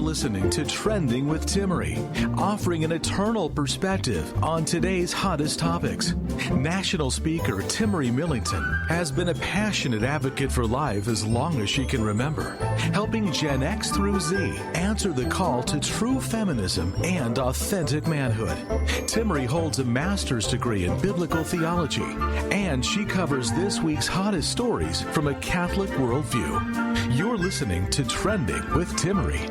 listening to Trending with Timmerie, offering an eternal perspective on today's hottest topics. National Speaker Timmerie Millington has been a passionate advocate for life as long as she can remember, helping Gen X through Z answer the call to true feminism and authentic manhood. Timmerie holds a master's degree in biblical theology, and she covers this week's hottest stories from a Catholic worldview. You're listening to Trending with Timmerie.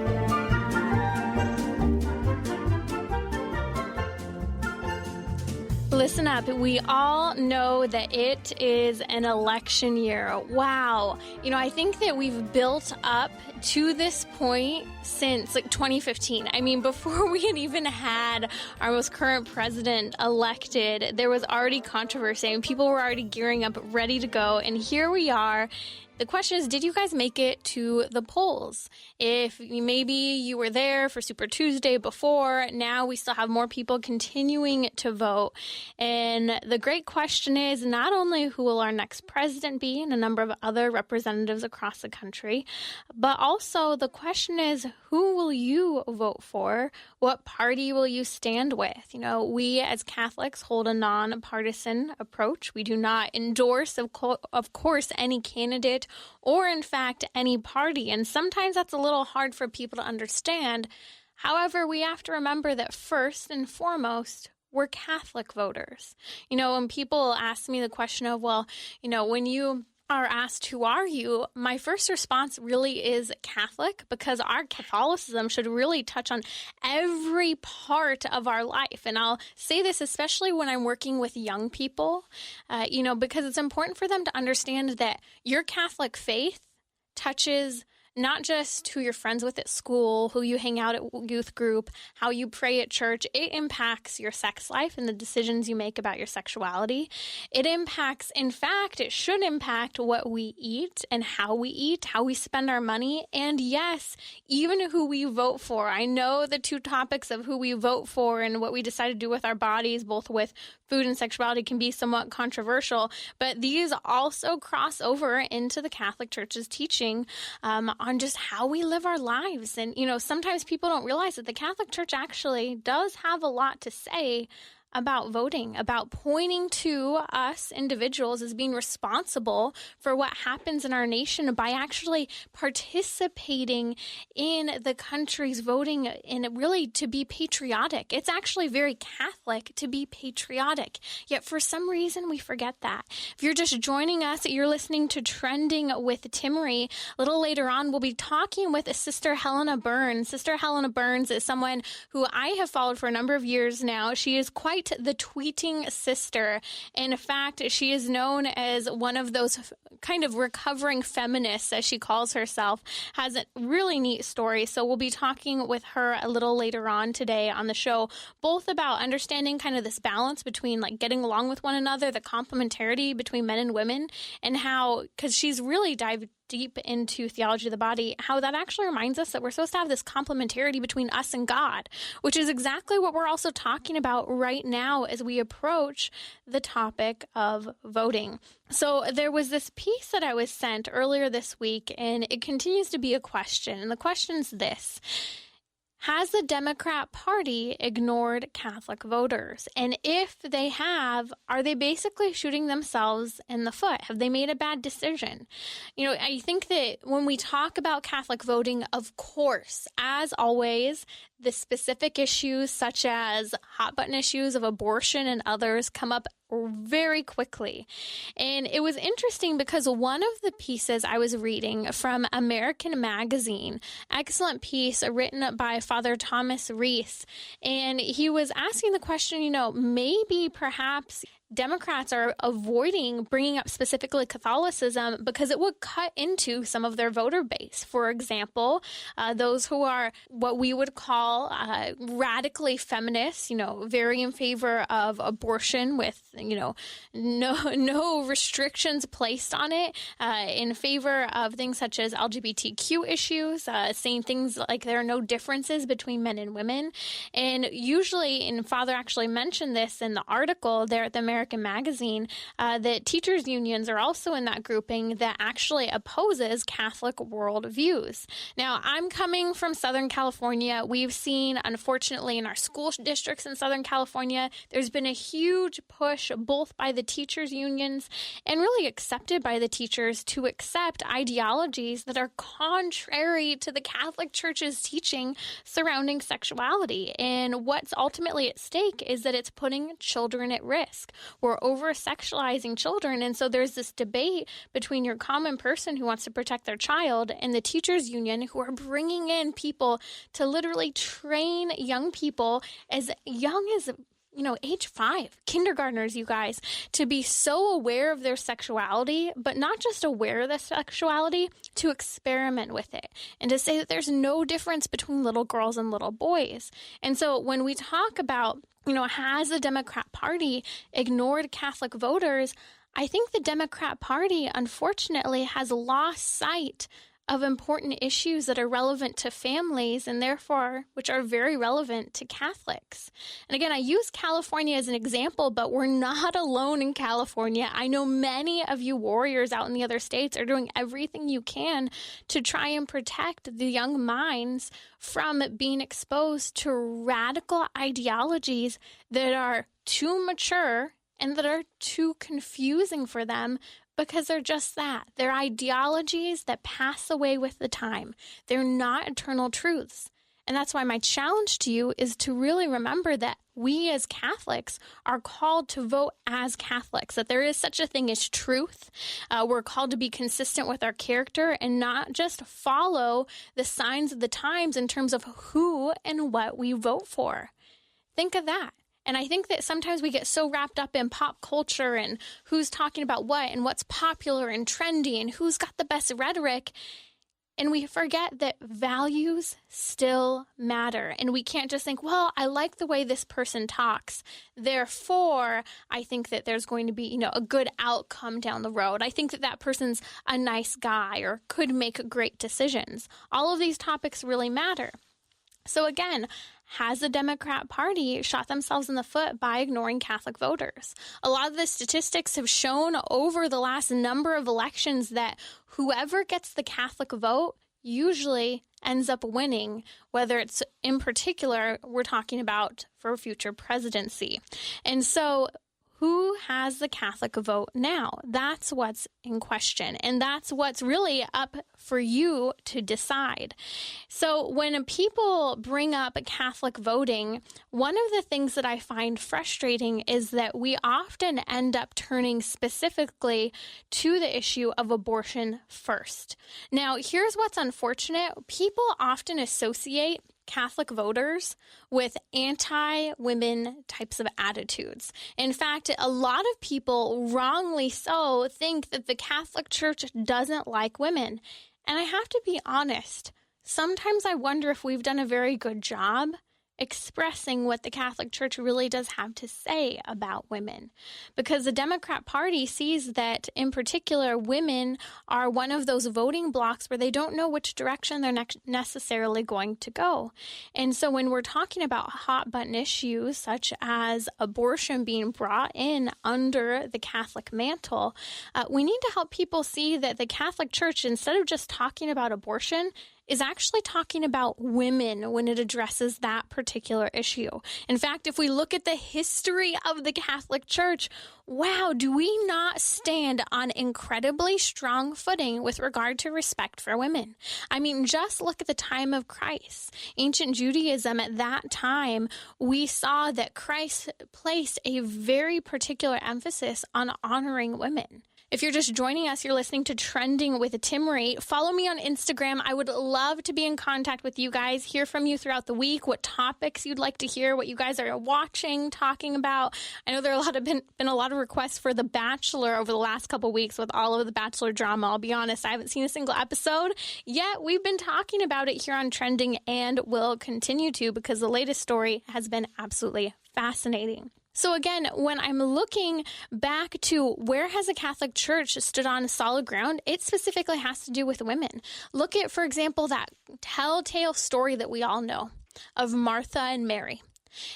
Listen up. We all know that it is an election year. Wow. I think that we've built up to this point since 2015. Before we had even had our most current president elected, there was already controversy and people were already gearing up, ready to go. And here we are. The question is, did you guys make it to the polls? If maybe you were there for Super Tuesday before, now we still have more people continuing to vote. And the great question is not only who will our next president be and a number of other representatives across the country, but also the question is, who will you vote for? What party will you stand with? We as Catholics hold a nonpartisan approach. We do not endorse, of course, any candidate or, in fact, any party. And sometimes that's a little hard for people to understand. However, we have to remember that first and foremost, we're Catholic voters. When people ask me the question of, when you are asked, who are you? My first response really is Catholic, because our Catholicism should really touch on every part of our life. And I'll say this especially when I'm working with young people, because it's important for them to understand that your Catholic faith touches not just who you're friends with at school, who you hang out at youth group, how you pray at church. It impacts your sex life and the decisions you make about your sexuality. It impacts, in fact, it should impact what we eat and how we spend our money, and yes, even who we vote for. I know the two topics of who we vote for and what we decide to do with our bodies, both with food and sexuality, can be somewhat controversial, but these also cross over into the Catholic Church's teaching on just how we live our lives. And, sometimes people don't realize that the Catholic Church actually does have a lot to say about voting, about pointing to us individuals as being responsible for what happens in our nation by actually participating in the country's voting and really to be patriotic. It's actually very Catholic to be patriotic, yet for some reason we forget that. If you're just joining us, you're listening to Trending with Timmerie. A little later on, we'll be talking with Sister Helena Burns. Sister Helena Burns is someone who I have followed for a number of years now. She is quite the tweeting sister. In fact, she is known as one of those kind of recovering feminists, as she calls herself, has a really neat story. So we'll be talking with her a little later on today on the show, both about understanding kind of this balance between getting along with one another, the complementarity between men and women, and how, because she's really dived deep into theology of the body, how that actually reminds us that we're supposed to have this complementarity between us and God, which is exactly what we're also talking about right now as we approach the topic of voting. So there was this piece that I was sent earlier this week, and it continues to be a question. And the question's this: has the Democrat Party ignored Catholic voters? And if they have, are they basically shooting themselves in the foot? Have they made a bad decision? I think that when we talk about Catholic voting, of course, as always, the specific issues such as hot button issues of abortion and others come up very quickly. And it was interesting because one of the pieces I was reading from American Magazine, excellent piece written by Father Thomas Reese, and he was asking the question, maybe perhaps Democrats are avoiding bringing up specifically Catholicism because it would cut into some of their voter base. For example, those who are what we would call radically feminists, very in favor of abortion with, no restrictions placed on it, in favor of things such as LGBTQ issues, saying things like there are no differences between men and women. And usually, and Father actually mentioned this in the article there at the American American magazine that teachers' unions are also in that grouping that actually opposes Catholic worldviews. Now, I'm coming from Southern California. We've seen, unfortunately, in our school districts in Southern California, there's been a huge push both by the teachers' unions and really accepted by the teachers to accept ideologies that are contrary to the Catholic Church's teaching surrounding sexuality. And what's ultimately at stake is that it's putting children at risk. We're over-sexualizing children, and so there's this debate between your common person who wants to protect their child and the teachers' union who are bringing in people to literally train young people as young as age 5, kindergartners, you guys, to be so aware of their sexuality, but not just aware of their sexuality, to experiment with it and to say that there's no difference between little girls and little boys. And so when we talk about, has the Democrat Party ignored Catholic voters, I think the Democrat Party, unfortunately, has lost sight of important issues that are relevant to families and therefore which are very relevant to Catholics. And again, I use California as an example, but we're not alone in California. I know many of you warriors out in the other states are doing everything you can to try and protect the young minds from being exposed to radical ideologies that are too mature and that are too confusing for them, because they're just that. They're ideologies that pass away with the time. They're not eternal truths. And that's why my challenge to you is to really remember that we as Catholics are called to vote as Catholics, that there is such a thing as truth. We're called to be consistent with our character and not just follow the signs of the times in terms of who and what we vote for. Think of that. And I think that sometimes we get so wrapped up in pop culture and who's talking about what and what's popular and trendy and who's got the best rhetoric. And we forget that values still matter. And we can't just think, well, I like the way this person talks, therefore, I think that there's going to be, a good outcome down the road. I think that that person's a nice guy or could make great decisions. All of these topics really matter. So again, has the Democrat Party shot themselves in the foot by ignoring Catholic voters? A lot of the statistics have shown over the last number of elections that whoever gets the Catholic vote usually ends up winning, whether it's in particular we're talking about for future presidency. And so who has the Catholic vote now? That's what's in question. And that's what's really up for you to decide. So when people bring up Catholic voting, one of the things that I find frustrating is that we often end up turning specifically to the issue of abortion first. Now, here's what's unfortunate. People often associate Catholic voters with anti-women types of attitudes. In fact, a lot of people, wrongly so, think that the Catholic Church doesn't like women. And I have to be honest, sometimes I wonder if we've done a very good job expressing what the Catholic Church really does have to say about women. Because the Democrat Party sees that, in particular, women are one of those voting blocks where they don't know which direction they're necessarily going to go. And so when we're talking about hot button issues such as abortion being brought in under the Catholic mantle, we need to help people see that the Catholic Church, instead of just talking about abortion, is actually talking about women when it addresses that particular issue. In fact, if we look at the history of the Catholic Church, wow, do we not stand on incredibly strong footing with regard to respect for women? I mean, just look at the time of Christ. Ancient Judaism at that time, we saw that Christ placed a very particular emphasis on honoring women. If you're just joining us, you're listening to Trending with Timmerie. Follow me on Instagram. I would love to be in contact with you guys, hear from you throughout the week, what topics you'd like to hear, what you guys are watching, talking about. I know there are been a lot of requests for The Bachelor over the last couple weeks with all of the Bachelor drama. I'll be honest, I haven't seen a single episode, yet we've been talking about it here on Trending and will continue to, because the latest story has been absolutely fascinating. So again, when I'm looking back to where has the Catholic Church stood on solid ground, it specifically has to do with women. Look at, for example, that telltale story that we all know of Martha and Mary.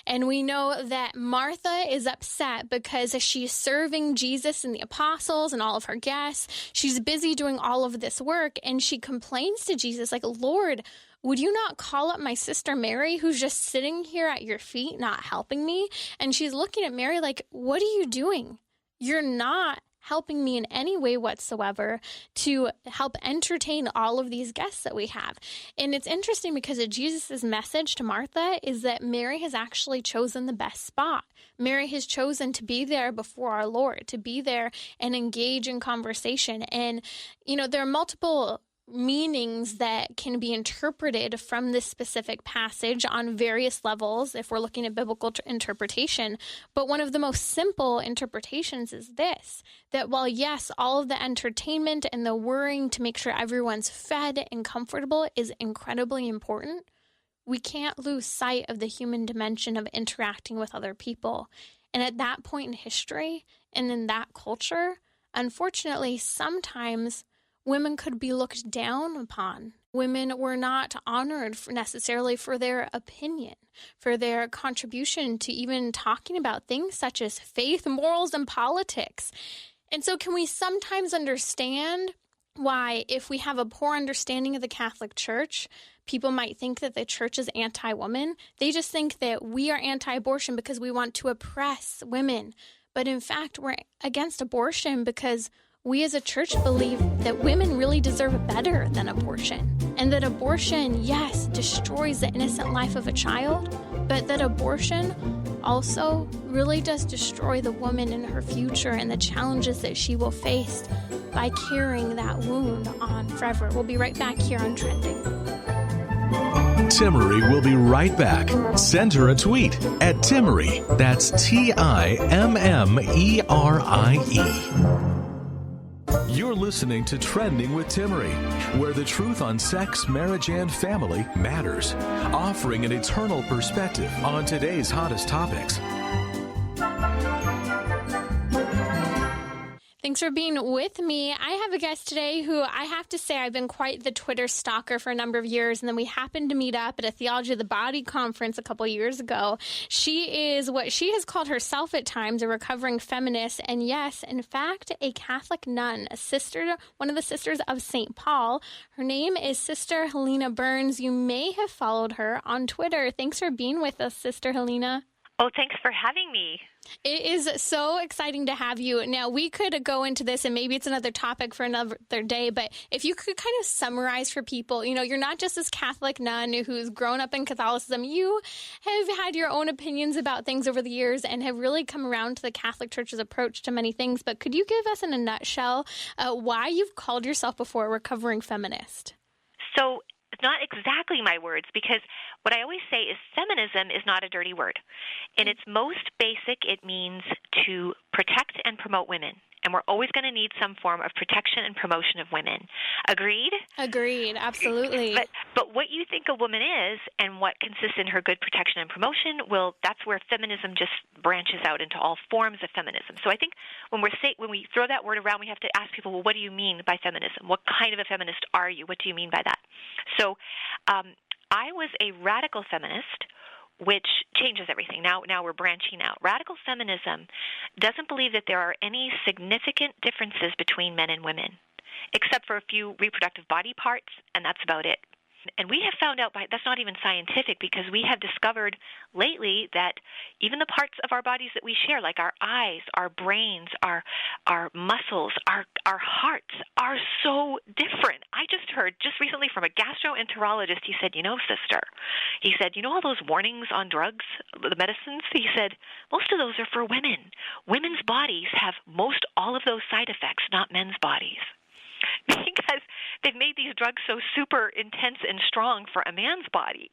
And we know that Martha is upset because she's serving Jesus and the apostles and all of her guests. She's busy doing all of this work, and she complains to Jesus like, Lord, would you not call up my sister Mary, who's just sitting here at your feet, not helping me? And she's looking at Mary like, what are you doing? You're not helping me in any way whatsoever to help entertain all of these guests that we have. And it's interesting because Jesus' message to Martha is that Mary has actually chosen the best spot. Mary has chosen to be there before our Lord, to be there and engage in conversation. And, there are multiple meanings that can be interpreted from this specific passage on various levels if we're looking at biblical interpretation. But one of the most simple interpretations is this, that while, yes, all of the entertainment and the worrying to make sure everyone's fed and comfortable is incredibly important, we can't lose sight of the human dimension of interacting with other people. And at that point in history and in that culture, unfortunately, sometimes women could be looked down upon. Women were not honored necessarily for their opinion, for their contribution to even talking about things such as faith, morals, and politics. And so can we sometimes understand why, if we have a poor understanding of the Catholic Church, people might think that the church is anti-woman? They just think that we are anti-abortion because we want to oppress women. But in fact, we're against abortion because we as a church believe that women really deserve better than abortion, and that abortion, yes, destroys the innocent life of a child, but that abortion also really does destroy the woman in her future and the challenges that she will face by carrying that wound on forever. We'll be right back here on Trending. Timmerie will be right back. Send her a tweet at Timmerie. That's Timmerie. You're listening to Trending with Timmerie, where the truth on sex, marriage, and family matters, offering an eternal perspective on today's hottest topics. Thanks for being with me. I have a guest today who I have to say I've been quite the Twitter stalker for a number of years, and then we happened to meet up at a Theology of the Body conference a couple years ago. She is what she has called herself at times a recovering feminist, and yes, in fact, a Catholic nun, a sister, one of the sisters of St. Paul. Her name is Sister Helena Burns. You may have followed her on Twitter. Thanks for being with us, Sister Helena. Oh, thanks for having me. It is so exciting to have you. Now, we could go into this, and maybe it's another topic for another day, but if you could kind of summarize for people, you're not just this Catholic nun who's grown up in Catholicism. You have had your own opinions about things over the years and have really come around to the Catholic Church's approach to many things. But could you give us in a nutshell why you've called yourself before a recovering feminist? So, not exactly my words, because what I always say is feminism is not a dirty word. In its most basic, it means to protect and promote women. And we're always going to need some form of protection and promotion of women. Agreed? Agreed, absolutely. But what you think a woman is and what consists in her good protection and promotion, that's where feminism just branches out into all forms of feminism. So I think when we throw that word around, we have to ask people, well, what do you mean by feminism? What kind of a feminist are you? What do you mean by that? So I was a radical feminist, which changes everything. Now we're branching out. Radical feminism doesn't believe that there are any significant differences between men and women, except for a few reproductive body parts, and that's about it. And we have found out that's not even scientific, because we have discovered lately that even the parts of our bodies that we share, like our eyes, our brains, our muscles, our hearts, are so different. I just heard recently from a gastroenterologist. He said, sister, all those warnings on drugs, the medicines, he said, most of those are for women. Women's bodies have most all of those side effects, not men's bodies. Because they've made these drugs so super intense and strong for a man's body.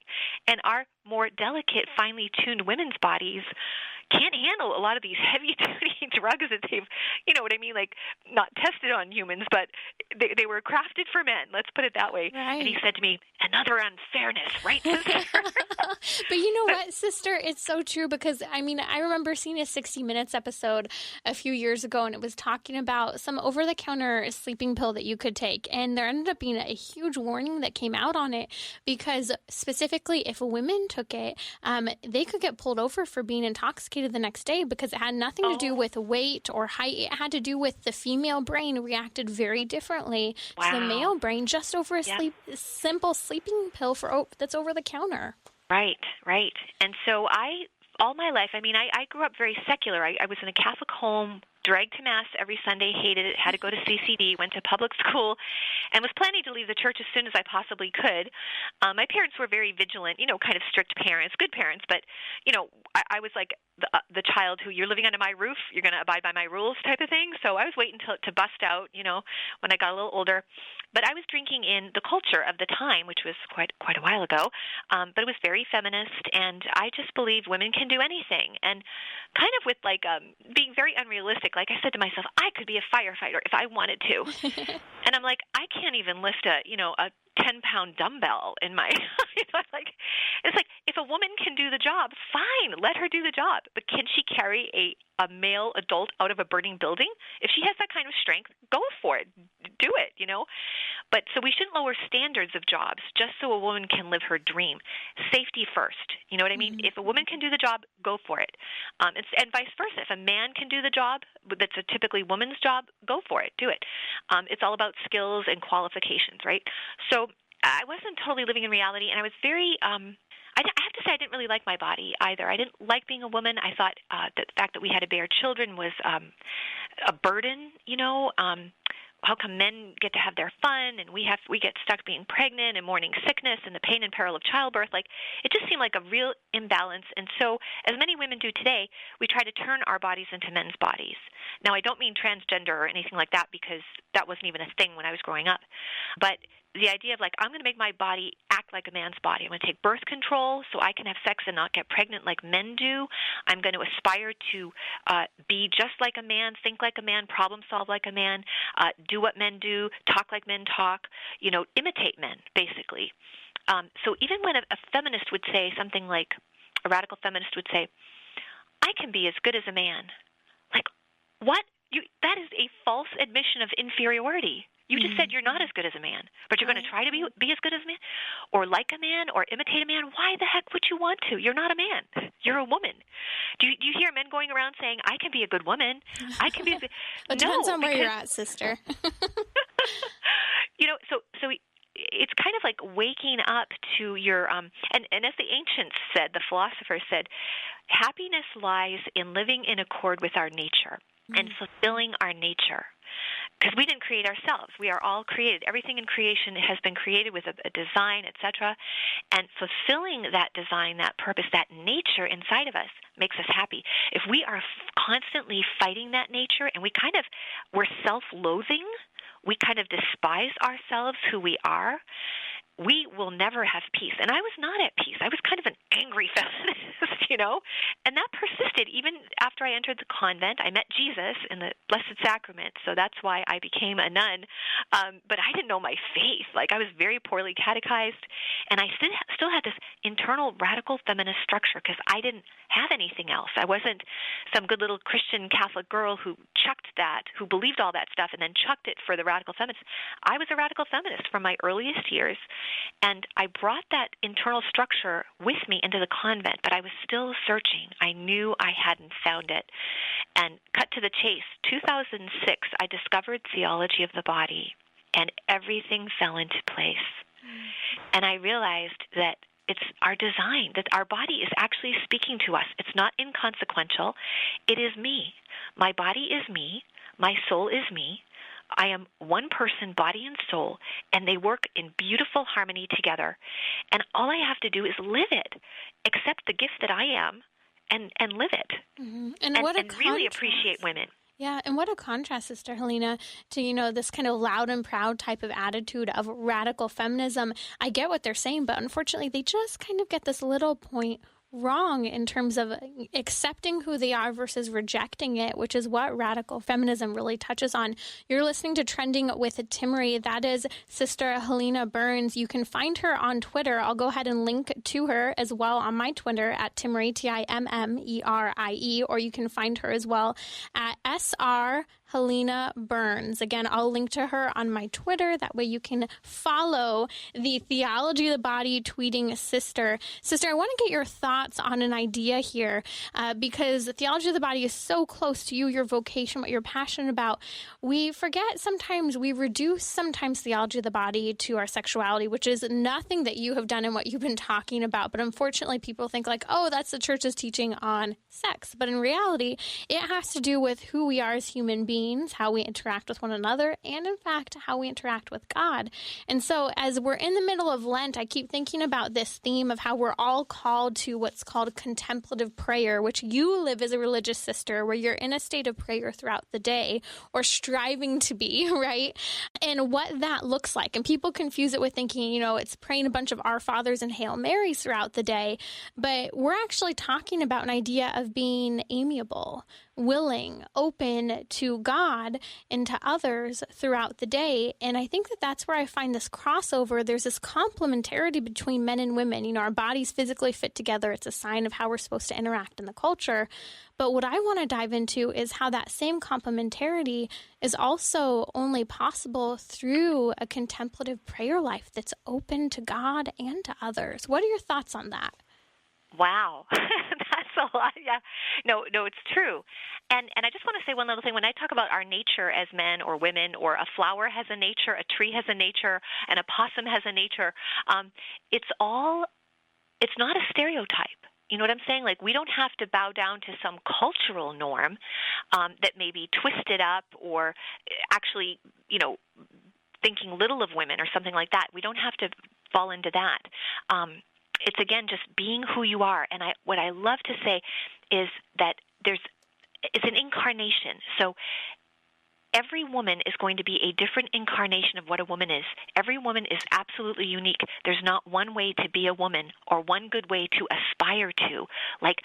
And our more delicate, finely tuned women's bodies can't handle a lot of these heavy-duty drugs that they've, you know what I mean, like not tested on humans, but they were crafted for men. Let's put it that way. Right. And he said to me, another unfairness, right, sister? But you know what, sister? It's so true because, I mean, I remember seeing a 60 Minutes episode a few years ago, and it was talking about some over-the-counter sleeping pill that you could take. And there ended up being a huge warning that came out on it because specifically if women took it, they could get pulled over for being intoxicated the next day because it had nothing to do with weight or height. It had to do with the female brain reacted very differently to the male brain just over a simple sleeping pill that's over the counter. Right. And so all my life, I mean, I grew up very secular. I was in a Catholic home, dragged to Mass every Sunday, hated it, had to go to CCD, went to public school, and was planning to leave the church as soon as I possibly could. My parents were very vigilant, kind of strict parents, good parents, but, I was like the child who, you're living under my roof, you're going to abide by my rules type of thing. So I was waiting to bust out, when I got a little older. But I was drinking in the culture of the time, which was quite a while ago, but it was very feminist, and I just believe women can do anything. And kind of with being very unrealistic, like I said to myself, I could be a firefighter if I wanted to. And I'm like, I can't even lift a 10-pound dumbbell in my it's like if a woman can do the job, fine, let her do the job. But can she carry a male adult out of a burning building? If she has that kind of strength, go for it. Do it, But so we shouldn't lower standards of jobs just so a woman can live her dream. Safety first. You know what I mean? Mm-hmm. If a woman can do the job, go for it. And vice versa. If a man can do the job that's a typically woman's job, go for it. Do it. It's all about skills and qualifications, right? So I wasn't totally living in reality, and I was very I have to say I didn't really like my body either. I didn't like being a woman. I thought that the fact that we had to bear children was a burden, How come men get to have their fun and we get stuck being pregnant and mourning sickness and the pain and peril of childbirth? It just seemed like a real imbalance. And so, as many women do today, we try to turn our bodies into men's bodies. Now, I don't mean transgender or anything like that because that wasn't even a thing when I was growing up. But the idea of I'm going to make my body act like a man's body. I'm going to take birth control so I can have sex and not get pregnant like men do. I'm going to aspire to be just like a man, think like a man, problem solve like a man, do what men do, talk like men talk, imitate men, basically. So even when a feminist would say something like, a radical feminist would say, I can be as good as a man. What? That is a false admission of inferiority. You just said you're not as good as a man, but you're going to try to be as good as a man or like a man or imitate a man. Why the heck would you want to? You're not a man. You're a woman. Do you hear men going around saying, I can be a good woman? I can be a good... It depends on where you're at, sister. So it's kind of like waking up to your and as the ancients said, the philosophers said, happiness lies in living in accord with our nature and fulfilling our nature. Because we didn't create ourselves. We are all created. Everything in creation has been created with a design, etc. And fulfilling that design, that purpose, that nature inside of us makes us happy. If we are constantly fighting that nature and we're self-loathing, we kind of despise ourselves, who we are, we will never have peace. And I was not at peace. I was kind of an angry feminist, and that persisted even after I entered the convent. I met Jesus in the Blessed Sacrament, so that's why I became a nun. But I didn't know my faith. I was very poorly catechized, and I still had this internal radical feminist structure because I didn't have anything else. I wasn't some good little Christian Catholic girl who believed all that stuff and then chucked it for the radical feminist. I was a radical feminist from my earliest years. And I brought that internal structure with me into the convent, but I was still searching. I knew I hadn't found it. And cut to the chase, 2006, I discovered Theology of the Body, and everything fell into place. And I realized that it's our design, that our body is actually speaking to us. It's not inconsequential. It is me. My body is me. My soul is me. I am one person, body and soul, and they work in beautiful harmony together. And all I have to do is live it, accept the gift that I am, and live it. Mm-hmm. And really appreciate women. Yeah, and what a contrast, Sister Helena, to, this kind of loud and proud type of attitude of radical feminism. I get what they're saying, but unfortunately, they just kind of get this little point wrong in terms of accepting who they are versus rejecting it, which is what radical feminism really touches on. You're listening to Trending with Timmerie. That is Sister Helena Burns. You can find her on Twitter. I'll go ahead and link to her as well on my Twitter at Timmerie, Timmerie, or you can find her as well at SR Helena Burns. Again, I'll link to her on my Twitter. That way you can follow the Theology of the Body tweeting sister. Sister, I want to get your thoughts on an idea here because the Theology of the Body is so close to you, your vocation, what you're passionate about. We forget sometimes, we reduce sometimes Theology of the Body to our sexuality, which is nothing that you have done and what you've been talking about. But unfortunately, people think like, oh, that's the church's teaching on sex. But in reality, it has to do with who we are as human beings, how we interact with one another, and in fact, how we interact with God. And so as we're in the middle of Lent, I keep thinking about this theme of how we're all called to what's called contemplative prayer, which you live as a religious sister, where you're in a state of prayer throughout the day, or striving to be, right? And what that looks like. And people confuse it with thinking, it's praying a bunch of Our Fathers and Hail Marys throughout the day. But we're actually talking about an idea of being amiable, willing, open to God and to others throughout the day. And I think that that's where I find this crossover. There's this complementarity between men and women. Our bodies physically fit together. It's a sign of how we're supposed to interact in the culture. But what I want to dive into is how that same complementarity is also only possible through a contemplative prayer life that's open to God and to others. What are your thoughts on that? Wow, that's a lot. Yeah, no, it's true. And I just want to say one little thing. When I talk about our nature as men or women, or a flower has a nature, a tree has a nature, and a possum has a nature, it's not a stereotype. You know what I'm saying? Like, we don't have to bow down to some cultural norm that may be twisted up or actually, thinking little of women or something like that. We don't have to fall into that. It's, again, just being who you are. And what I love to say is that it's an incarnation. So every woman is going to be a different incarnation of what a woman is. Every woman is absolutely unique. There's not one way to be a woman or one good way to aspire to. Like,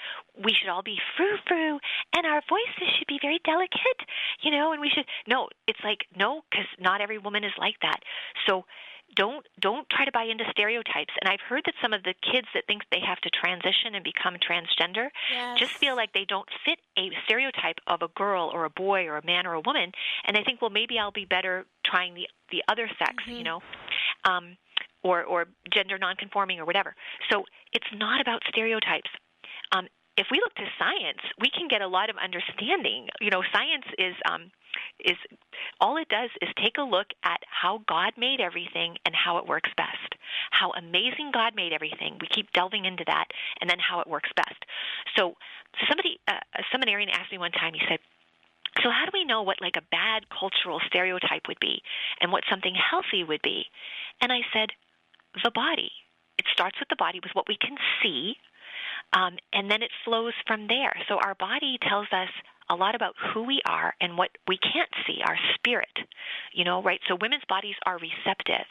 we should all be frou-frou, and our voices should be very delicate, and we should – no, it's like, no, because not every woman is like that. So don't try to buy into stereotypes. And I've heard that some of the kids that think they have to transition and become transgender just feel like they don't fit a stereotype of a girl or a boy or a man or a woman, and they think, well, maybe I'll be better trying the other sex, or gender nonconforming or whatever. So it's not about stereotypes. If we look to science, we can get a lot of understanding. Science is all it does is take a look at how God made everything and how it works best. How amazing God made everything. We keep delving into that, and then how it works best. So a seminarian asked me one time, he said, so how do we know what like a bad cultural stereotype would be and what something healthy would be? And I said, the body. It starts with the body, with what we can see, and then it flows from there. So our body tells us a lot about who we are and what we can't see, our spirit, right? So women's bodies are receptive.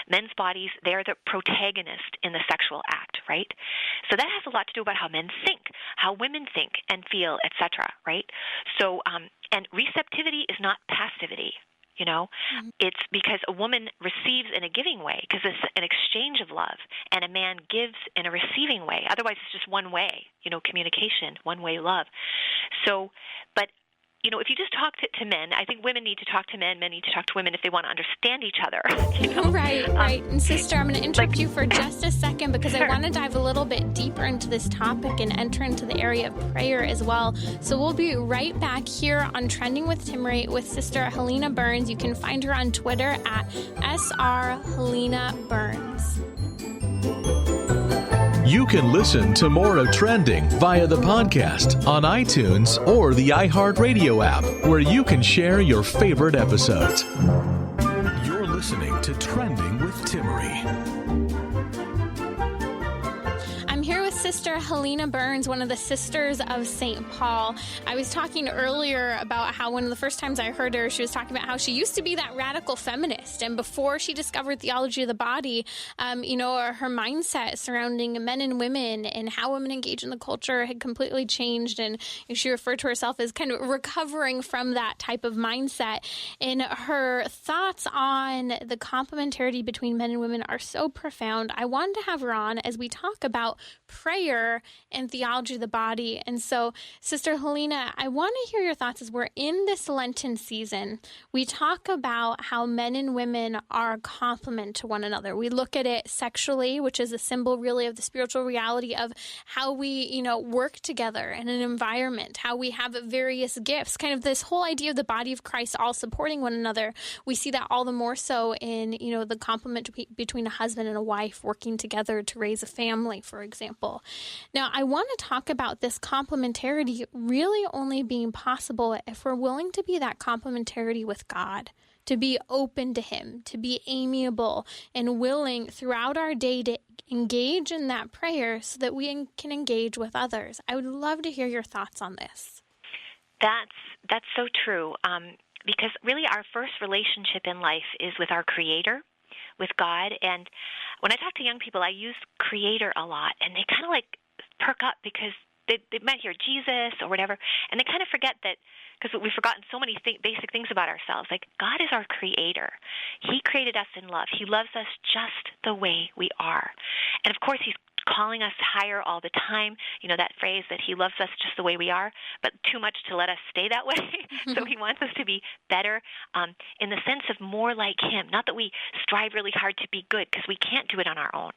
Men's bodies, they're the protagonist in the sexual act, right? So that has a lot to do about how men think, how women think and feel, etc., right? So, and receptivity is not passivity. It's because a woman receives in a giving way, because it's an exchange of love, and a man gives in a receiving way. Otherwise, it's just one way, communication, one-way love. So, but, if you just talk to men, I think women need to talk to men need to talk to women if they want to understand each other. Right. And sister, I'm going to interrupt you for just a second because I want to dive a little bit deeper into this topic and enter into the area of prayer as well. So we'll be right back here on Trending with Timmerie with Sister Helena Burns. You can find her on Twitter at SR Helena Burns. You can listen to more of Trending via the podcast on iTunes or the iHeartRadio app, where you can share your favorite episodes. You're listening to Trending with Timmerie. I'm here with Sister Helena Burns, one of the Sisters of St. Paul. I was talking earlier about how one of the first times I heard her, she was talking about how she used to be that radical feminist. And before she discovered theology of the body, her mindset surrounding men and women and how women engage in the culture had completely changed. And she referred to herself as kind of recovering from that type of mindset. And her thoughts on the complementarity between men and women are so profound. I wanted to have her on as we talk about prayer and theology of the body. And so, Sister Helena, I want to hear your thoughts as we're in this Lenten season. We talk about how men and women are a complement to one another. We look at it sexually, which is a symbol really of the spiritual reality of how we, work together in an environment, how we have various gifts, kind of this whole idea of the body of Christ all supporting one another. We see that all the more so in, the complement between a husband and a wife working together to raise a family, for example. Now, I want to talk about this complementarity really only being possible if we're willing to be that complementarity with God, to be open to Him, to be amiable and willing throughout our day to engage in that prayer so that we can engage with others. I would love to hear your thoughts on this. That's so true, because really our first relationship in life is with our Creator, with God. And when I talk to young people, I use Creator a lot, and they kind of like perk up because they might hear Jesus or whatever, and they kind of forget that, because we've forgotten so many basic things about ourselves. Like, God is our Creator. He created us in love. He loves us just the way we are. And of course, He's calling us higher all the time. That phrase that He loves us just the way we are, but too much to let us stay that way. So He wants us to be better in the sense of more like Him. Not that we strive really hard to be good, because we can't do it on our own.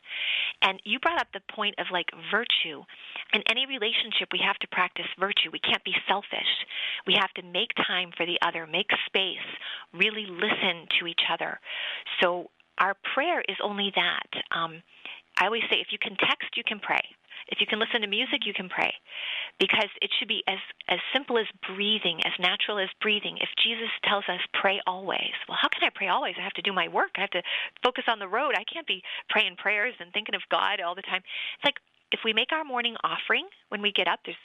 And you brought up the point of like virtue. In any relationship, we have to practice virtue. We can't be selfish. We have to make time for the other, make space, really listen to each other. So our prayer is only that. I always say, if you can text, you can pray. If you can listen to music, you can pray. Because it should be as simple as breathing, as natural as breathing. If Jesus tells us, pray always. Well, how can I pray always? I have to do my work. I have to focus on the road. I can't be praying prayers and thinking of God all the time. It's like, if we make our morning offering when we get up, there's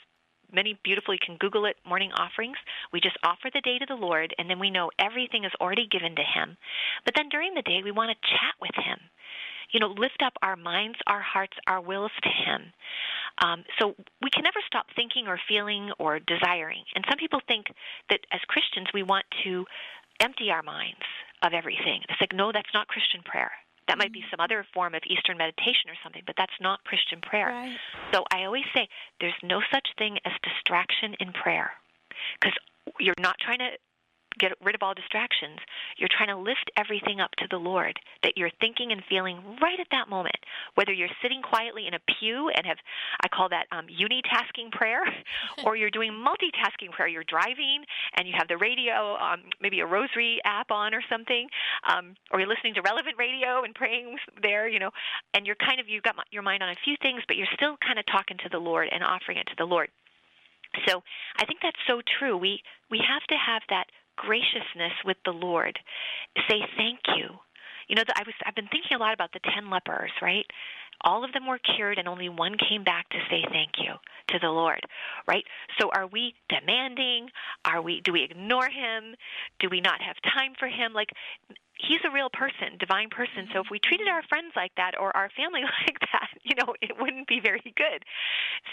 many beautiful, you can Google it, morning offerings. We just offer the day to the Lord, and then we know everything is already given to Him. But then during the day, we want to chat with Him. Lift up our minds, our hearts, our wills to Him. So we can never stop thinking or feeling or desiring. And some people think that as Christians, we want to empty our minds of everything. It's like, no, that's not Christian prayer. That might be some other form of Eastern meditation or something, but that's not Christian prayer. Right. So I always say there's no such thing as distraction in prayer, because you're not trying to get rid of all distractions. You're trying to lift everything up to the Lord that you're thinking and feeling right at that moment. Whether you're sitting quietly in a pew and I call that unitasking prayer, or you're doing multitasking prayer. You're driving and you have the radio, maybe a rosary app on or something, or you're listening to relevant radio and praying there, and you've got your mind on a few things, but you're still kind of talking to the Lord and offering it to the Lord. So I think that's so true. We have to have that graciousness with the Lord. Say thank you. I've been thinking a lot about the 10 lepers, right? All of them were cured, and only one came back to say thank you to the Lord, right? So are we demanding? Do we ignore Him? Do we not have time for Him? Like, He's a real person, divine person. So if we treated our friends like that or our family like that, it wouldn't be very good.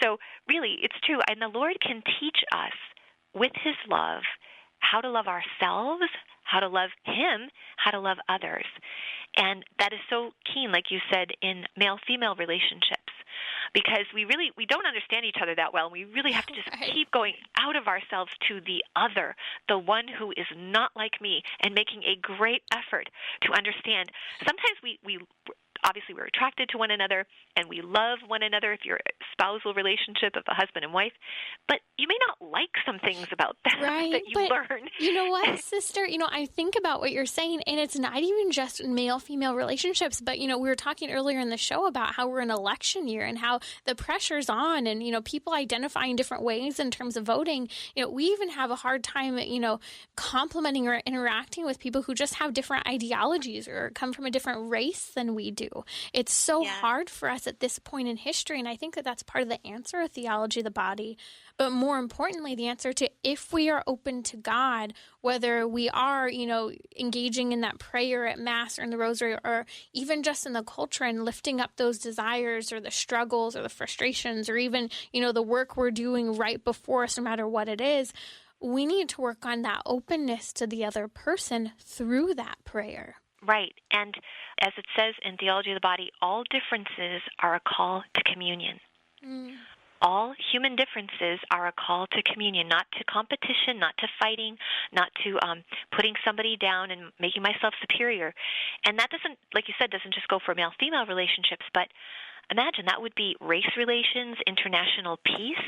So really, it's true. And the Lord can teach us with His love how to love ourselves, how to love Him, how to love others. And that is so keen, like you said, in male-female relationships, because we don't understand each other that well, and we really have to just keep going out of ourselves to the other, the one who is not like me, and making a great effort to understand. Sometimes we obviously we're attracted to one another and we love one another if you're a spousal relationship of a husband and wife, but you may not like some things about that that you learn. You know what, sister? I think about what you're saying, and it's not even just male-female relationships, but, we were talking earlier in the show about how we're in election year and how the pressure's on and, people identify in different ways in terms of voting. We even have a hard time, complimenting or interacting with people who just have different ideologies or come from a different race than we do. It's so Yeah. hard for us at this point in history, and I think that that's part of the answer of theology of the body. But more importantly, the answer to if we are open to God, whether we are, engaging in that prayer at Mass or in the Rosary, or even just in the culture and lifting up those desires or the struggles or the frustrations or even, the work we're doing right before us, no matter what it is, we need to work on that openness to the other person through that prayer. Right. And as it says in Theology of the Body, all differences are a call to communion. All human differences are a call to communion, not to competition, not to fighting, not to putting somebody down and making myself superior. And that doesn't, like you said, doesn't just go for male-female relationships, but imagine that would be race relations, international peace.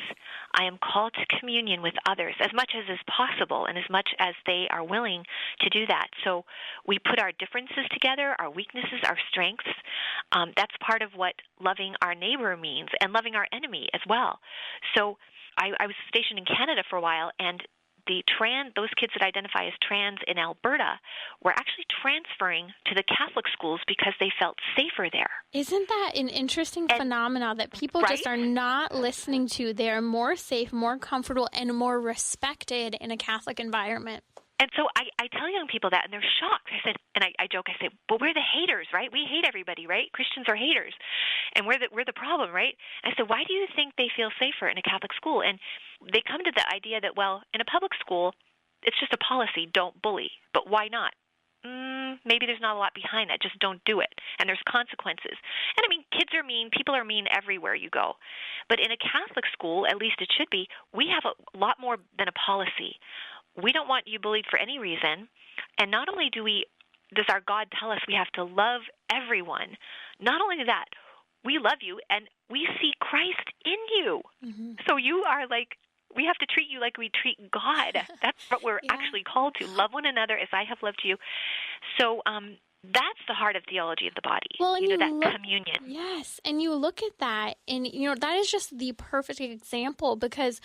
I am called to communion with others as much as is possible and as much as they are willing to do that. So we put our differences together, our weaknesses, our strengths. That's part of what loving our neighbor means, and loving our enemy as well. So I was stationed in Canada for a while, and those kids that identify as trans in Alberta were actually transferring to the Catholic schools because they felt safer there. Isn't that an interesting phenomenon that people just are not listening to? They are more safe, more comfortable, and more respected in a Catholic environment. And so I tell young people that, and they're shocked. I said, and I joke, I say, but we're the haters, right? We hate everybody, right? Christians are haters, and we're the problem, right? I said, why do you think they feel safer in a Catholic school? And they come to the idea that, well, in a public school, it's just a policy, don't bully. But why not? Maybe there's not a lot behind that. Just don't do it. And there's consequences. And I mean, kids are mean. People are mean everywhere you go. But in a Catholic school, at least it should be, we have a lot more than a policy. We don't want you bullied for any reason. And not only does our God tell us we have to love everyone, not only that, we love you and we see Christ in you. Mm-hmm. So you are we have to treat you like we treat God. That's what we're actually called to. Love one another as I have loved you. So that's the heart of theology of the body, well, that communion. Yes, and you look at that, and that is just the perfect example, because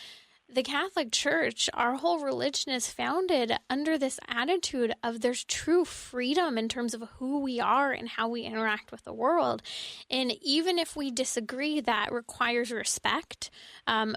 the Catholic Church, our whole religion, is founded under this attitude of there's true freedom in terms of who we are and how we interact with the world. And even if we disagree, that requires respect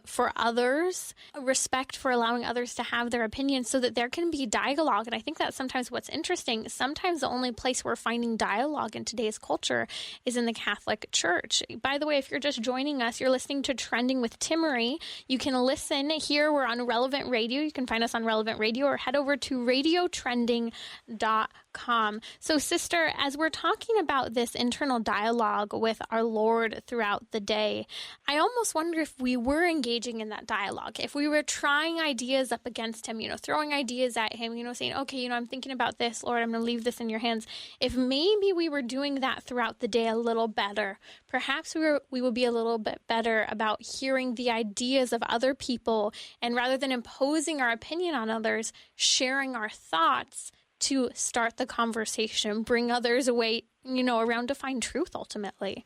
for others, respect for allowing others to have their opinions so that there can be dialogue. And I think that's sometimes what's interesting. Sometimes the only place we're finding dialogue in today's culture is in the Catholic Church. By the way, if you're just joining us, you're listening to Trending with Timmerie. You can listen here. We're on Relevant Radio. You can find us on Relevant Radio, or head over to radiotrending.com. So, sister, as we're talking about this internal dialogue with our Lord throughout the day, I almost wonder if we were engaging in that dialogue, if we were trying ideas up against him, throwing ideas at him, saying, okay, I'm thinking about this, Lord, I'm going to leave this in your hands. If maybe we were doing that throughout the day a little better, perhaps we would be a little bit better about hearing the ideas of other people, and rather than imposing our opinion on others, sharing our thoughts to start the conversation, bring others away, around to find truth ultimately.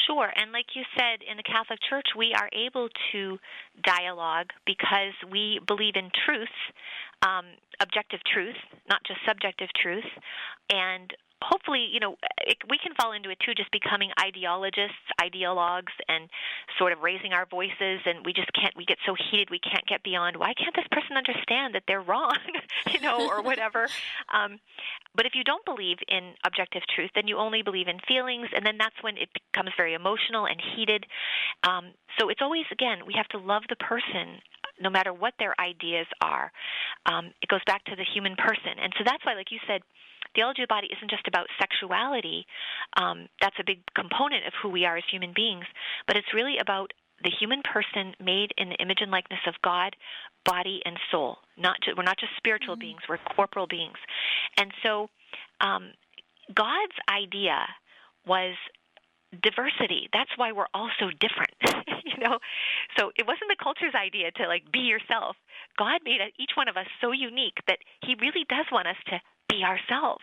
Sure. And like you said, in the Catholic Church, we are able to dialogue because we believe in truth, objective truth, not just subjective truth. And hopefully, we can fall into it too, just becoming ideologues, and sort of raising our voices, and we get so heated we can't get beyond, why can't this person understand that they're wrong, or whatever. But if you don't believe in objective truth, then you only believe in feelings, and then that's when it becomes very emotional and heated. So it's always, again, we have to love the person no matter what their ideas are. It goes back to the human person. And so that's why, like you said, theology of the body isn't just about sexuality. That's a big component of who we are as human beings. But it's really about the human person made in the image and likeness of God, body and soul. We're not just spiritual beings. We're corporal beings. And so God's idea was diversity. That's why we're all so different, So it wasn't the culture's idea to be yourself. God made each one of us so unique that he really does want us to be ourselves.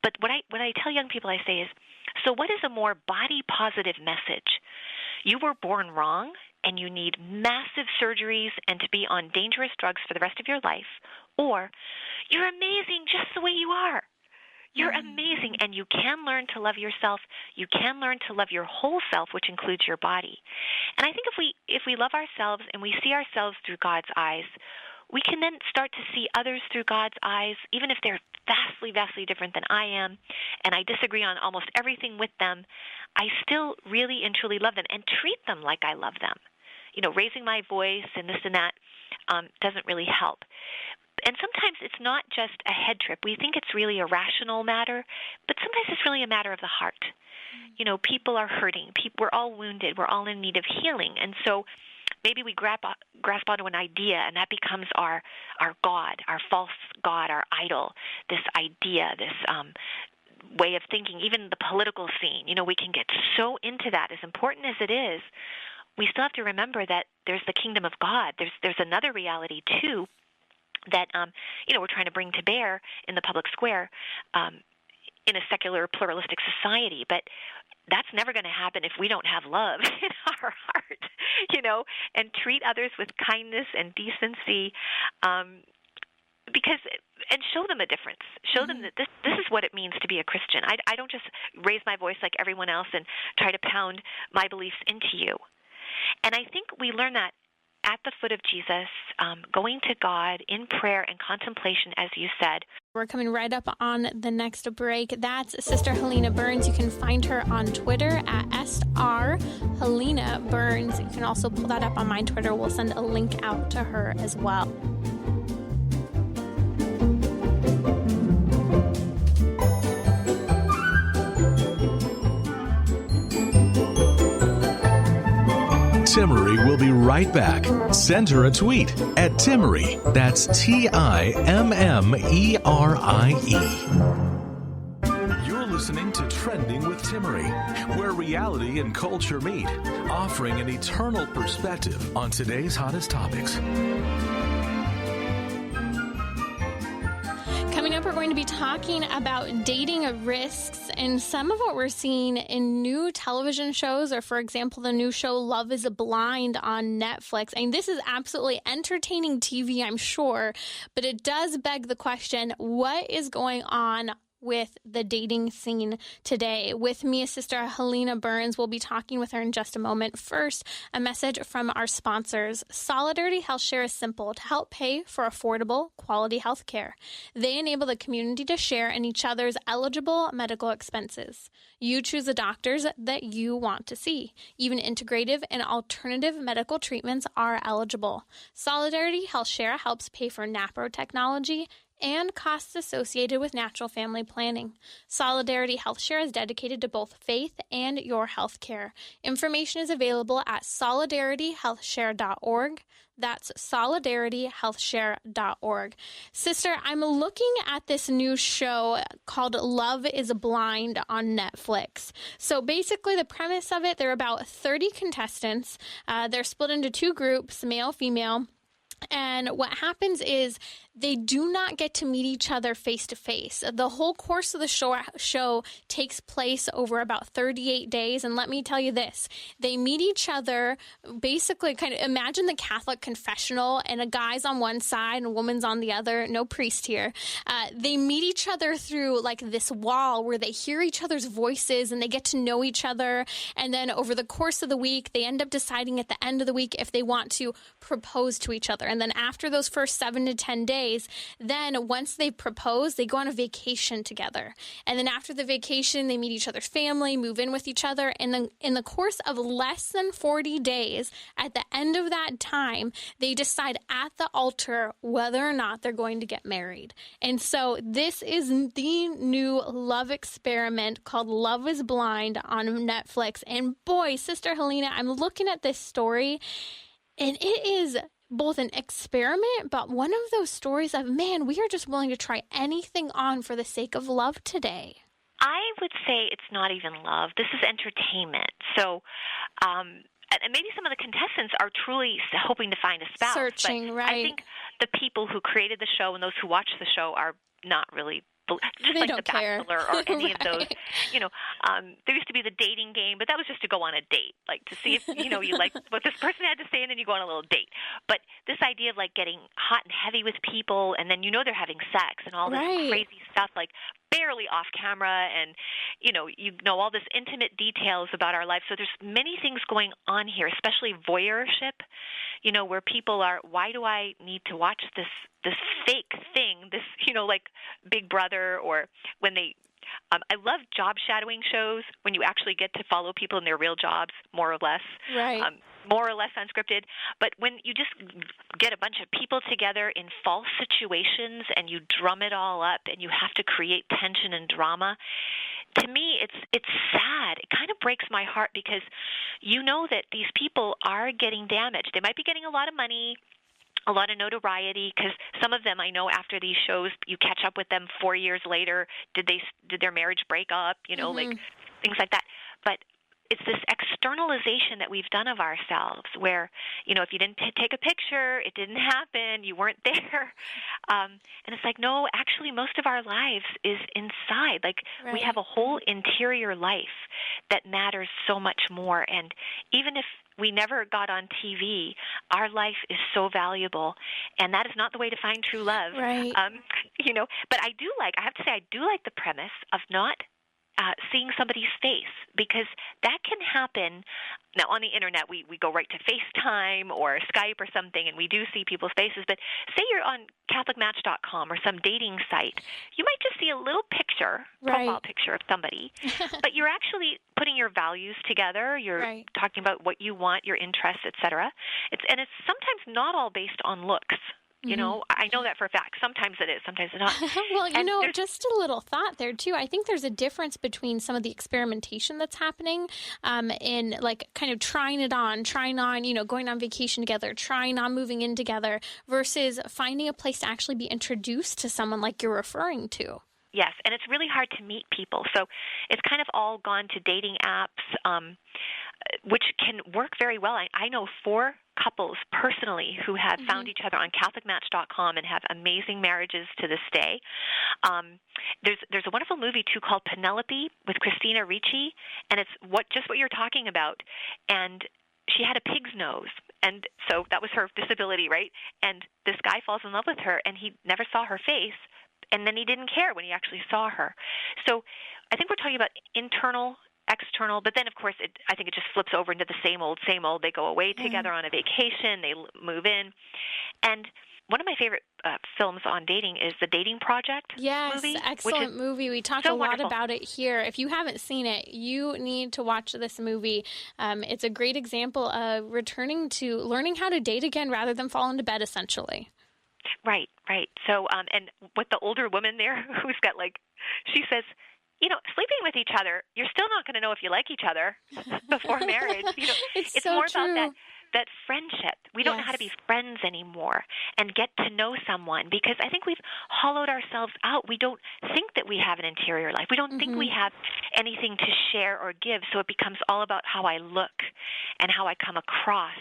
But what I tell young people, I say is, so what is a more body positive message? You were born wrong and you need massive surgeries and to be on dangerous drugs for the rest of your life, or you're amazing just the way you are. You're amazing, and you can learn to love yourself. You can learn to love your whole self, which includes your body. And I think if we love ourselves and we see ourselves through God's eyes, we can then start to see others through God's eyes, even if they're vastly, vastly different than I am, and I disagree on almost everything with them. I still really and truly love them and treat them like I love them. Raising my voice and this and that doesn't really help. And sometimes it's not just a head trip. We think it's really a rational matter, but sometimes it's really a matter of the heart. People are hurting. We're all wounded. We're all in need of healing. And so maybe we grasp onto an idea, and that becomes our God, our false God, our idol, this idea, this way of thinking, even the political scene. We can get so into that. As important as it is, we still have to remember that there's the kingdom of God. There's another reality, too, that we're trying to bring to bear in the public square in a secular, pluralistic society. But that's never going to happen if we don't have love in our heart, and treat others with kindness and decency, and show them a difference. Show them that this is what it means to be a Christian. I don't just raise my voice like everyone else and try to pound my beliefs into you. And I think we learn that at the foot of Jesus, going to God in prayer and contemplation, as you said. We're coming right up on the next break. That's Sister Helena Burns. You can find her on Twitter at SR Helena Burns. You can also pull that up on my Twitter. We'll send a link out to her as well. Timmerie will be right back. Send her a tweet at Timmerie. That's TIMMERIE. You're listening to Trending with Timmerie, where reality and culture meet, offering an eternal perspective on today's hottest topics. Coming up, we're going to be talking about dating risks and some of what we're seeing in new television shows, or, for example, the new show Love is Blind on Netflix. I mean, this is absolutely entertaining TV, I'm sure, but it does beg the question, what is going on with the dating scene today? With me is Sister Helena Burns. We'll be talking with her in just a moment. First, a message from our sponsors. Solidarity HealthShare is simple to help pay for affordable, quality health care. They enable the community to share in each other's eligible medical expenses. You choose the doctors that you want to see. Even integrative and alternative medical treatments are eligible. Solidarity HealthShare helps pay for NaPro Technology and costs associated with natural family planning. Solidarity HealthShare is dedicated to both faith and your health care. Information is available at solidarityhealthshare.org. That's solidarityhealthshare.org. Sister, I'm looking at this new show called Love is Blind on Netflix. So basically the premise of it, there are about 30 contestants. They're split into two groups, male, female. And what happens is they do not get to meet each other face to face. The whole course of the show takes place over about 38 days. And let me tell you this, they meet each other basically kind of imagine the Catholic confessional and a guy's on one side and a woman's on the other. No priest here. They meet each other through like this wall where they hear each other's voices and they get to know each other. And then over the course of the week, they end up deciding at the end of the week if they want to propose to each other. And then after those first 7 to 10 days, then once they propose, they go on a vacation together. And then after the vacation, they meet each other's family, move in with each other. And then in the course of less than 40 days, at the end of that time, they decide at the altar whether or not they're going to get married. And so this is the new love experiment called Love is Blind on Netflix. And boy, Sister Helena, I'm looking at this story, and it is both an experiment, but one of those stories of, man, we are just willing to try anything on for the sake of love today. I would say it's not even love. This is entertainment. So, and maybe some of the contestants are truly hoping to find a spouse. Searching, but right. I think the people who created the show and those who watch the show are not really just They like don't The care. Bachelor or any Right. of those. There used to be the dating game, but that was just to go on a date, like to see if you like what this person had to say, and then you go on a little date. But this idea of like getting hot and heavy with people, and then they're having sex and all this Right. crazy stuff, like barely off camera, and all this intimate details about our life. So there's many things going on here, especially voyeurship, where people are, why do I need to watch this fake thing, this like Big Brother, or when they I love job shadowing shows when you actually get to follow people in their real jobs, more or less. Right. More or less unscripted. But when you just get a bunch of people together in false situations and you drum it all up and you have to create tension and drama, to me it's sad. It kind of breaks my heart because that these people are getting damaged. They might be getting a lot of money, a lot of notoriety, because some of them I know after these shows you catch up with them 4 years later. Did their marriage break up? Like things like that. But it's this externalization that we've done of ourselves where, if you didn't take a picture, it didn't happen, you weren't there. And it's like, no, actually most of our lives is inside. Like we have a whole interior life that matters so much more. And even if we never got on TV, our life is so valuable, and that is not the way to find true love. Right. But I have to say, I do like the premise of not seeing somebody's face, because that can happen. Now, on the internet, we go right to FaceTime or Skype or something, and we do see people's faces. But say you're on CatholicMatch.com or some dating site, you might just see a little picture, profile picture of somebody, but you're actually putting your values together. You're talking about what you want, your interests, etc. It's sometimes not all based on looks. I know that for a fact. Sometimes it is, sometimes it's not. Well, just a little thought there, too. I think there's a difference between some of the experimentation that's happening in, like, kind of trying on, going on vacation together, trying on moving in together, versus finding a place to actually be introduced to someone like you're referring to. Yes, and it's really hard to meet people. So it's kind of all gone to dating apps, which can work very well. I know 4 couples personally who have found each other on CatholicMatch.com and have amazing marriages to this day. There's a wonderful movie too called Penelope with Christina Ricci, and it's just what you're talking about. And she had a pig's nose, and so that was her disability, right? And this guy falls in love with her, and he never saw her face, and then he didn't care when he actually saw her. So I think we're talking about internal, external, but then, of course, I think it just flips over into the same old. They go away together on a vacation. They move in. And one of my favorite films on dating is The Dating Project movie. Yes, excellent movie. We talk a lot about it here. If you haven't seen it, you need to watch this movie. It's a great example of returning to learning how to date again rather than fall into bed, essentially. Right. So, and with the older woman there who's got she says, sleeping with each other, you're still not going to know if you like each other before marriage. It's so more true. about that friendship. We don't know how to be friends anymore and get to know someone, because I think we've hollowed ourselves out. We don't think that we have an interior life. We don't think we have anything to share or give, so it becomes all about how I look and how I come across.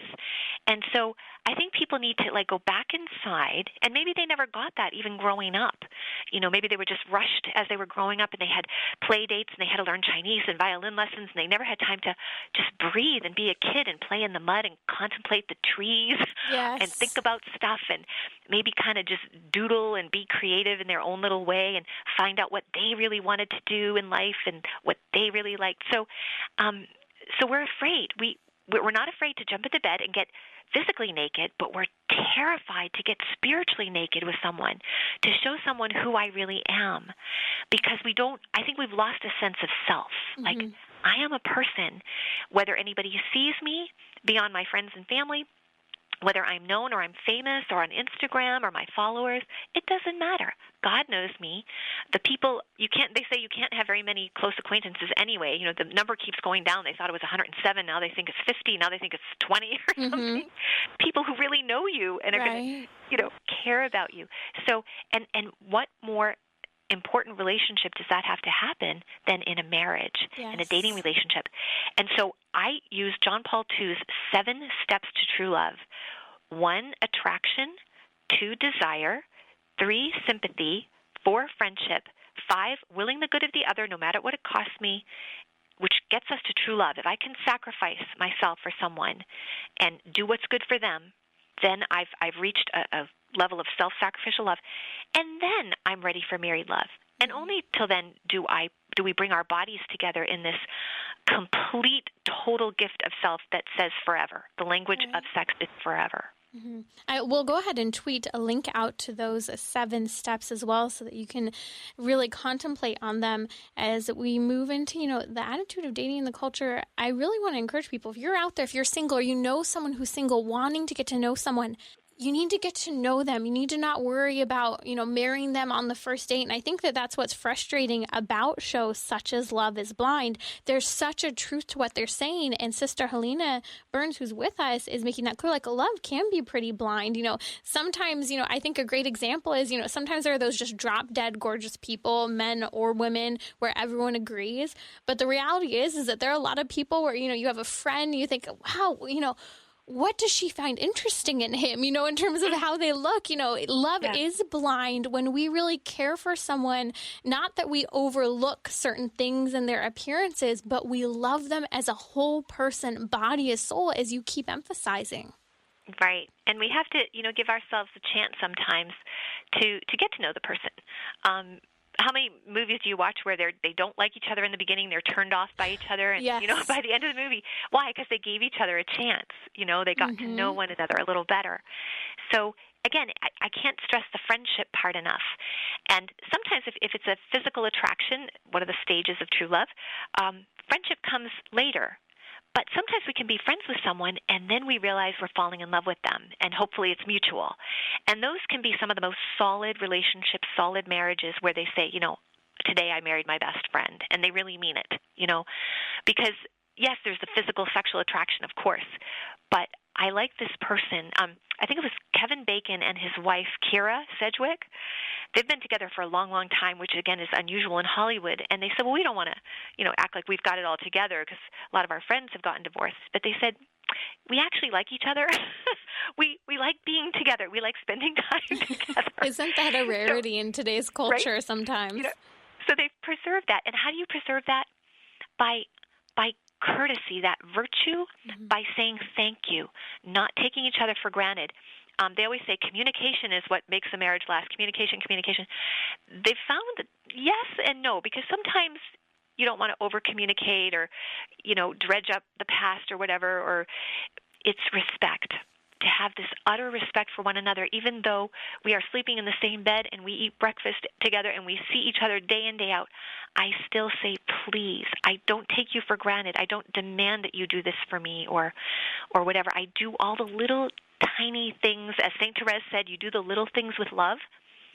And so I think people need to go back inside, and maybe they never got that even growing up. Maybe they were just rushed as they were growing up, and they had play dates, and they had to learn Chinese and violin lessons, and they never had time to just breathe and be a kid and play in the mud and contemplate the trees and think about stuff, and maybe kind of just doodle and be creative in their own little way and find out what they really wanted to do in life and what they really liked. So we're afraid. We're not afraid to jump into bed and get physically naked, but we're terrified to get spiritually naked with someone, to show someone who I really am, because I think we've lost a sense of self. Like, I am a person, whether anybody sees me beyond my friends and family, whether I'm known or I'm famous or on Instagram or my followers, it doesn't matter. God knows me. The people, they say you can't have very many close acquaintances anyway. The number keeps going down. They thought it was 107. Now they think it's 50. Now they think it's 20 or something. People who really know you and are going to, care about you. So, and what more important relationship does that have to happen than in a marriage, in a dating relationship? And so I use John Paul II's 7 steps to true love. 1, attraction. 2, desire. 3, sympathy. 4, friendship. 5, willing the good of the other no matter what it costs me, which gets us to true love. If I can sacrifice myself for someone and do what's good for them, then I've reached a level of self-sacrificial love, and then I'm ready for married love. And only till then do we bring our bodies together in this complete, total gift of self that says forever. The language of sex is forever. Mm-hmm. I will go ahead and tweet a link out to those 7 steps as well, so that you can really contemplate on them as we move into, the attitude of dating in the culture. I really want to encourage people, if you're out there, if you're single, or you know someone who's single, wanting to get to know someone, you need to get to know them. You need to not worry about, marrying them on the first date. And I think that that's what's frustrating about shows such as Love is Blind. There's such a truth to what they're saying. And Sister Helena Burns, who's with us, is making that clear. Like, love can be pretty blind. Sometimes, I think a great example is, sometimes there are those just drop dead gorgeous people, men or women, where everyone agrees. But the reality is that there are a lot of people where, you have a friend, you think, wow, what does she find interesting in him, in terms of how they look? Love is blind when we really care for someone, not that we overlook certain things in their appearances, but we love them as a whole person, body as soul, as you keep emphasizing. Right. And we have to, give ourselves a chance sometimes to get to know the person. How many movies do you watch where they don't like each other in the beginning, they're turned off by each other, and by the end of the movie, why? Because they gave each other a chance. They got to know one another a little better. So again, I can't stress the friendship part enough. And sometimes if it's a physical attraction, one of the stages of true love, friendship comes later. But sometimes we can be friends with someone, and then we realize we're falling in love with them, and hopefully it's mutual. And those can be some of the most solid relationships, solid marriages, where they say, today I married my best friend, and they really mean it, because, yes, there's the physical sexual attraction, of course, but I like this person. I think it was Kevin Bacon and his wife, Kira Sedgwick. They've been together for a long, long time, which, again, is unusual in Hollywood. And they said, well, we don't want to, act like we've got it all together, because a lot of our friends have gotten divorced. But they said, we actually like each other. we like being together. We like spending time together. Isn't that a rarity in today's culture, right? Sometimes? So they've preserved that. And how do you preserve that? By courtesy, that virtue, by saying thank you, not taking each other for granted. They always say communication is what makes a marriage last. Communication. They've found that yes and no, because sometimes you don't want to over-communicate or, dredge up the past or whatever, or it's respect. To have this utter respect for one another, even though we are sleeping in the same bed and we eat breakfast together and we see each other day in, day out, I still say, please. I don't take you for granted. I don't demand that you do this for me or whatever. I do all the little tiny things. As St. Therese said, you do the little things with love.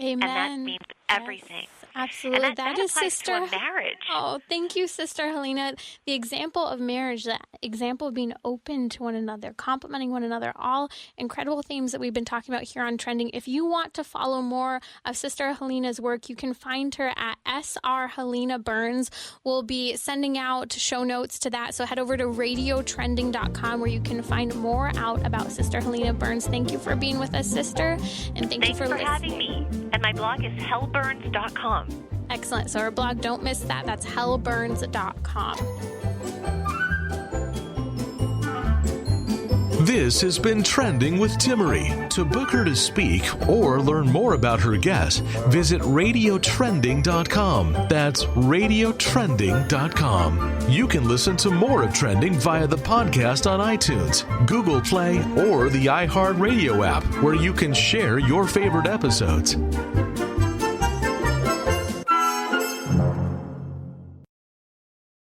Amen. And that means everything. Yes, absolutely. And that is applies Sister to a marriage. Oh, thank you, Sister Helena. The example of marriage, the example of being open to one another, complimenting one another, all incredible themes that we've been talking about here on Trending. If you want to follow more of Sister Helena's work, you can find her at Sr. Helena Burns. We'll be sending out show notes to that. So head over to radiotrending.com where you can find more out about Sister Helena Burns. Thank you for being with us, Sister. And thank you for listening. Having me. And my blog is hellburns.com. Excellent. So our blog, don't miss that. That's hellburns.com. This has been Trending with Timmerie. To book her to speak or learn more about her guests, visit radiotrending.com. That's radiotrending.com. You can listen to more of Trending via the podcast on iTunes, Google Play, or the iHeartRadio app, where you can share your favorite episodes.